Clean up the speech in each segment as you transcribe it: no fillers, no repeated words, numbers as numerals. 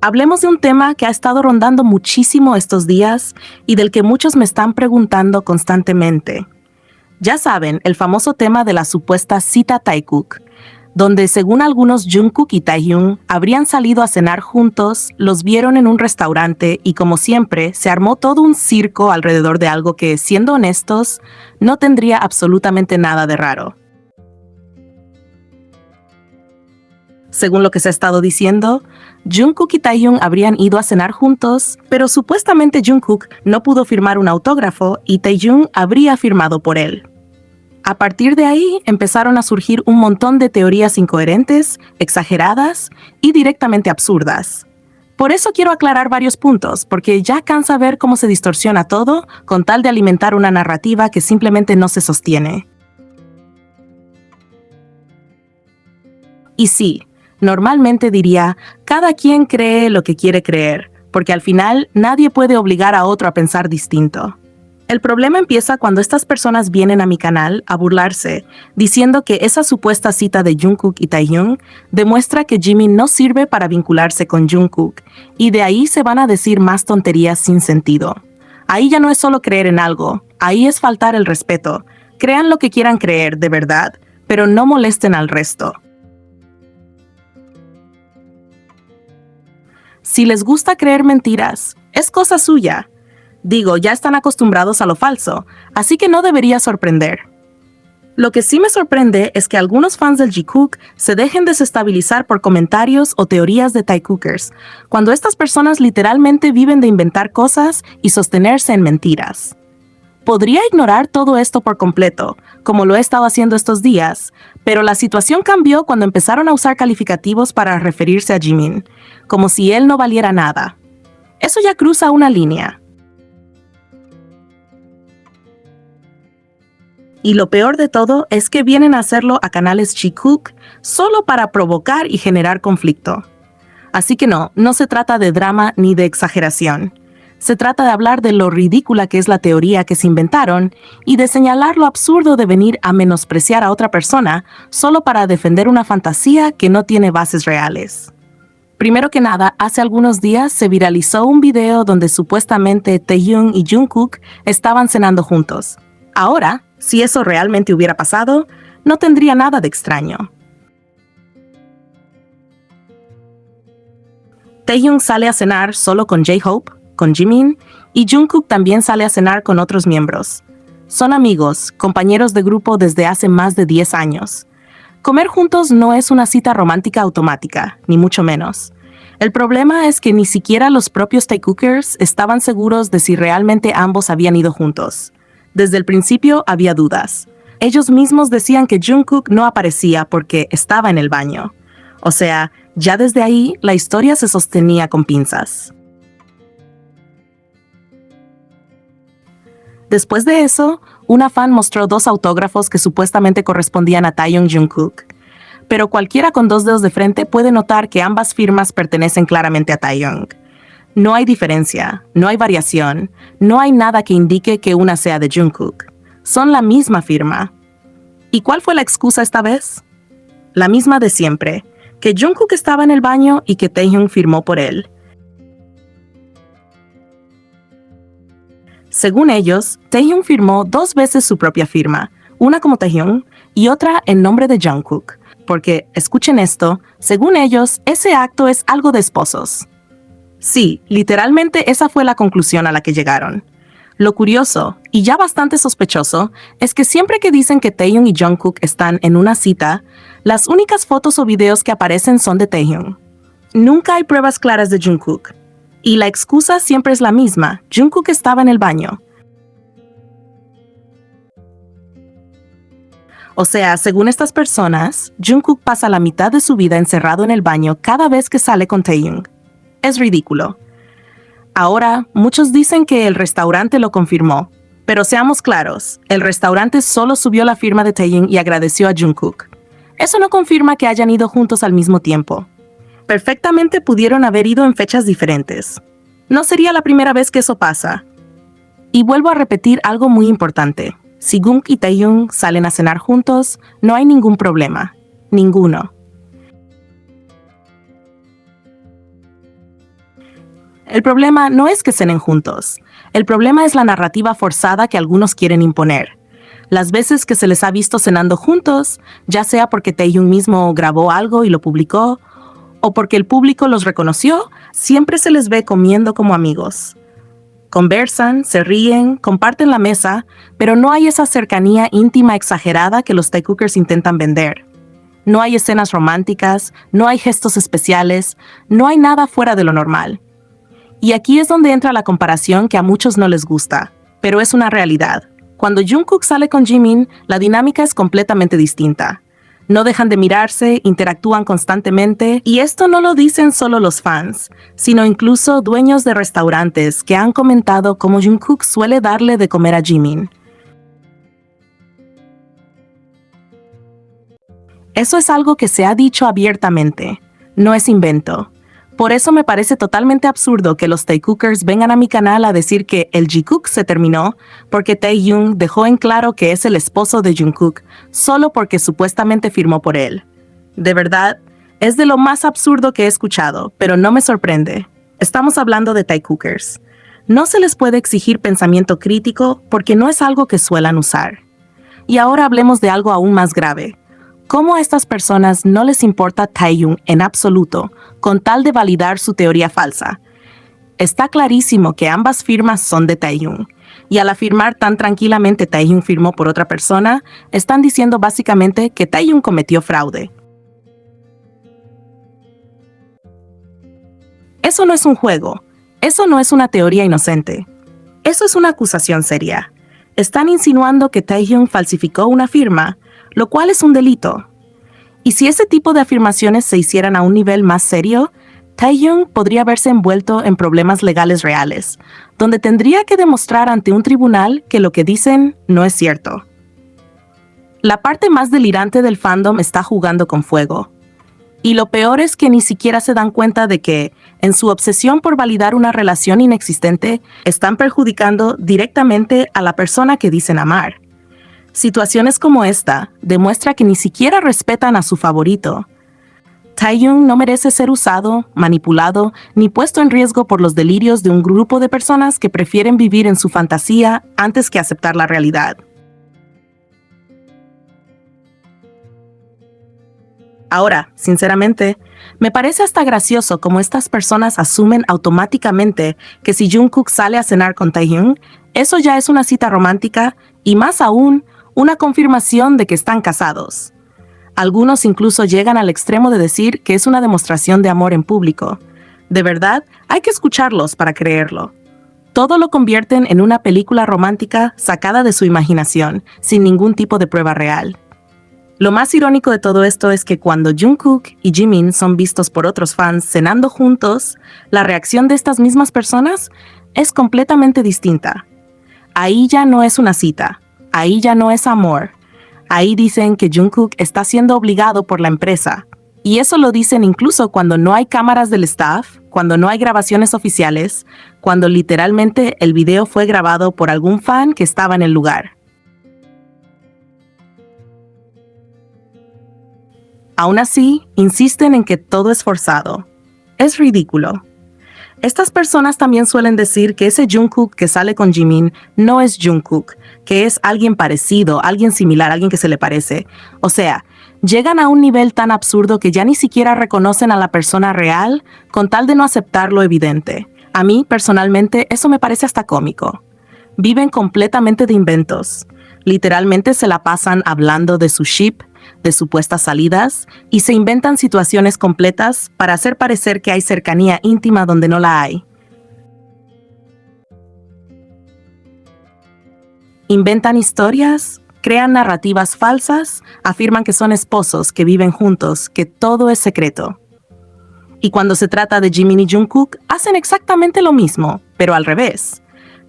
Hablemos de un tema que ha estado rondando muchísimo estos días y del que muchos me están preguntando constantemente. Ya saben, el famoso tema de la supuesta cita Taekook, donde según algunos Jungkook y Taehyung habrían salido a cenar juntos, los vieron en un restaurante y como siempre se armó todo un circo alrededor de algo que, siendo honestos, no tendría absolutamente nada de raro. Según lo que se ha estado diciendo, Jungkook y Taehyung habrían ido a cenar juntos, pero supuestamente Jungkook no pudo firmar un autógrafo y Taehyung habría firmado por él. A partir de ahí empezaron a surgir un montón de teorías incoherentes, exageradas y directamente absurdas. Por eso quiero aclarar varios puntos, porque ya cansa ver cómo se distorsiona todo con tal de alimentar una narrativa que simplemente no se sostiene. Y sí, normalmente diría, cada quien cree lo que quiere creer, porque al final nadie puede obligar a otro a pensar distinto. El problema empieza cuando estas personas vienen a mi canal a burlarse, diciendo que esa supuesta cita de Jungkook y Taehyung demuestra que Jimin no sirve para vincularse con Jungkook, y de ahí se van a decir más tonterías sin sentido. Ahí ya no es solo creer en algo, ahí es faltar el respeto. Crean lo que quieran creer, de verdad, pero no molesten al resto. Si les gusta creer mentiras, es cosa suya. Digo, ya están acostumbrados a lo falso, así que no debería sorprender. Lo que sí me sorprende es que algunos fans del Jikook se dejen desestabilizar por comentarios o teorías de Taekookers, cuando estas personas literalmente viven de inventar cosas y sostenerse en mentiras. Podría ignorar todo esto por completo, como lo he estado haciendo estos días, pero la situación cambió cuando empezaron a usar calificativos para referirse a Jimin, como si él no valiera nada. Eso ya cruza una línea. Y lo peor de todo es que vienen a hacerlo a canales Jikook solo para provocar y generar conflicto. Así que no se trata de drama ni de exageración. Se trata de hablar de lo ridícula que es la teoría que se inventaron y de señalar lo absurdo de venir a menospreciar a otra persona solo para defender una fantasía que no tiene bases reales. Primero que nada, hace algunos días se viralizó un video donde supuestamente Taehyung y Jungkook estaban cenando juntos. Ahora, si eso realmente hubiera pasado, no tendría nada de extraño. Taehyung sale a cenar solo con J-Hope, con Jimin, y Jungkook también sale a cenar con otros miembros. Son amigos, compañeros de grupo desde hace más de 10 años. Comer juntos no es una cita romántica automática, ni mucho menos. El problema es que ni siquiera los propios Taekookers estaban seguros de si realmente ambos habían ido juntos. Desde el principio había dudas. Ellos mismos decían que Jungkook no aparecía porque estaba en el baño. O sea, ya desde ahí la historia se sostenía con pinzas. Después de eso, una fan mostró 2 autógrafos que supuestamente correspondían a Taehyung Jungkook. Pero cualquiera con 2 dedos de frente puede notar que ambas firmas pertenecen claramente a Taehyung. No hay diferencia, no hay variación, no hay nada que indique que una sea de Jungkook. Son la misma firma. ¿Y cuál fue la excusa esta vez? La misma de siempre, que Jungkook estaba en el baño y que Taehyung firmó por él. Según ellos, Taehyung firmó 2 veces su propia firma, una como Taehyung y otra en nombre de Jungkook, porque, escuchen esto, según ellos, ese acto es algo de esposos. Sí, literalmente esa fue la conclusión a la que llegaron. Lo curioso, y ya bastante sospechoso, es que siempre que dicen que Taehyung y Jungkook están en una cita, las únicas fotos o videos que aparecen son de Taehyung. Nunca hay pruebas claras de Jungkook. Y la excusa siempre es la misma, Jungkook estaba en el baño. O sea, según estas personas, Jungkook pasa la mitad de su vida encerrado en el baño cada vez que sale con Taehyung. Es ridículo. Ahora, muchos dicen que el restaurante lo confirmó, pero seamos claros, el restaurante solo subió la firma de Taehyung y agradeció a Jungkook. Eso no confirma que hayan ido juntos al mismo tiempo. Perfectamente pudieron haber ido en fechas diferentes. No sería la primera vez que eso pasa. Y vuelvo a repetir algo muy importante. Si Jungkook y Taehyung salen a cenar juntos, no hay ningún problema. Ninguno. El problema no es que cenen juntos. El problema es la narrativa forzada que algunos quieren imponer. Las veces que se les ha visto cenando juntos, ya sea porque Taehyung mismo grabó algo y lo publicó, o porque el público los reconoció, siempre se les ve comiendo como amigos. Conversan, se ríen, comparten la mesa, pero no hay esa cercanía íntima exagerada que los Taecookers intentan vender. No hay escenas románticas, no hay gestos especiales, no hay nada fuera de lo normal. Y aquí es donde entra la comparación que a muchos no les gusta, pero es una realidad. Cuando Jungkook sale con Jimin, la dinámica es completamente distinta. No dejan de mirarse, interactúan constantemente, y esto no lo dicen solo los fans, sino incluso dueños de restaurantes que han comentado cómo Jungkook suele darle de comer a Jimin. Eso es algo que se ha dicho abiertamente, no es invento. Por eso me parece totalmente absurdo que los Taecookers vengan a mi canal a decir que el Jikook se terminó porque Taehyung dejó en claro que es el esposo de Jungkook solo porque supuestamente firmó por él. De verdad, es de lo más absurdo que he escuchado, pero no me sorprende. Estamos hablando de Taecookers. No se les puede exigir pensamiento crítico porque no es algo que suelan usar. Y ahora hablemos de algo aún más grave. ¿Cómo a estas personas no les importa Taehyung en absoluto, con tal de validar su teoría falsa? Está clarísimo que ambas firmas son de Taehyung, y al afirmar tan tranquilamente Taehyung firmó por otra persona, están diciendo básicamente que Taehyung cometió fraude. Eso no es un juego, eso no es una teoría inocente, eso es una acusación seria. Están insinuando que Taehyung falsificó una firma, lo cual es un delito. Y si ese tipo de afirmaciones se hicieran a un nivel más serio, Taehyung podría verse envuelto en problemas legales reales, donde tendría que demostrar ante un tribunal que lo que dicen no es cierto. La parte más delirante del fandom está jugando con fuego. Y lo peor es que ni siquiera se dan cuenta de que, en su obsesión por validar una relación inexistente, están perjudicando directamente a la persona que dicen amar. Situaciones como esta demuestra que ni siquiera respetan a su favorito. Taehyung no merece ser usado, manipulado, ni puesto en riesgo por los delirios de un grupo de personas que prefieren vivir en su fantasía antes que aceptar la realidad. Ahora, sinceramente, me parece hasta gracioso cómo estas personas asumen automáticamente que si Jungkook sale a cenar con Taehyung, eso ya es una cita romántica y más aún, una confirmación de que están casados. Algunos incluso llegan al extremo de decir que es una demostración de amor en público. De verdad, hay que escucharlos para creerlo. Todo lo convierten en una película romántica sacada de su imaginación, sin ningún tipo de prueba real. Lo más irónico de todo esto es que cuando Jungkook y Jimin son vistos por otros fans cenando juntos, la reacción de estas mismas personas es completamente distinta. Ahí ya no es una cita. Ahí ya no es amor. Ahí dicen que Jungkook está siendo obligado por la empresa. Y eso lo dicen incluso cuando no hay cámaras del staff, cuando no hay grabaciones oficiales, cuando literalmente el video fue grabado por algún fan que estaba en el lugar. Aún así, insisten en que todo es forzado. Es ridículo. Estas personas también suelen decir que ese Jungkook que sale con Jimin no es Jungkook, que es alguien parecido, alguien similar, alguien que se le parece. O sea, llegan a un nivel tan absurdo que ya ni siquiera reconocen a la persona real con tal de no aceptar lo evidente. A mí, personalmente, eso me parece hasta cómico. Viven completamente de inventos. Literalmente se la pasan hablando de su ship, de supuestas salidas, y se inventan situaciones completas para hacer parecer que hay cercanía íntima donde no la hay. Inventan historias, crean narrativas falsas, afirman que son esposos, que viven juntos, que todo es secreto. Y cuando se trata de Jimin y Jungkook, hacen exactamente lo mismo, pero al revés.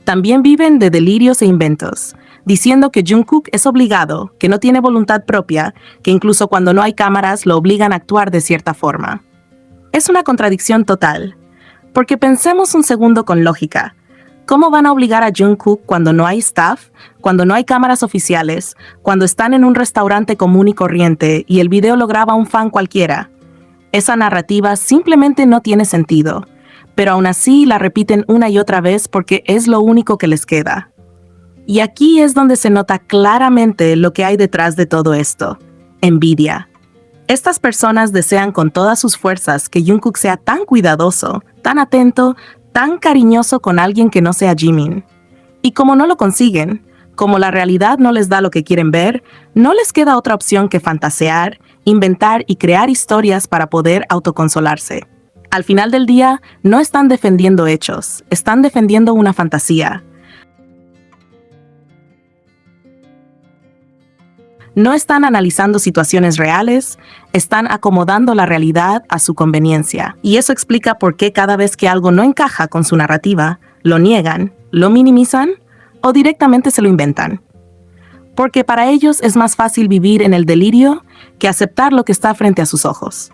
También viven de delirios e inventos, diciendo que Jungkook es obligado, que no tiene voluntad propia, que incluso cuando no hay cámaras lo obligan a actuar de cierta forma. Es una contradicción total, porque pensemos un segundo con lógica. ¿Cómo van a obligar a Jungkook cuando no hay staff, cuando no hay cámaras oficiales, cuando están en un restaurante común y corriente y el video lo graba un fan cualquiera? Esa narrativa simplemente no tiene sentido. pero aún así la repiten una y otra vez porque es lo único que les queda. Y aquí es donde se nota claramente lo que hay detrás de todo esto: envidia. Estas personas desean con todas sus fuerzas que Jungkook sea tan cuidadoso, tan atento, tan cariñoso con alguien que no sea Jimin. Y como no lo consiguen, como la realidad no les da lo que quieren ver, no les queda otra opción que fantasear, inventar y crear historias para poder autoconsolarse. Al final del día, no están defendiendo hechos, están defendiendo una fantasía. No están analizando situaciones reales, están acomodando la realidad a su conveniencia. Y eso explica por qué cada vez que algo no encaja con su narrativa, lo niegan, lo minimizan o directamente se lo inventan. Porque para ellos es más fácil vivir en el delirio que aceptar lo que está frente a sus ojos.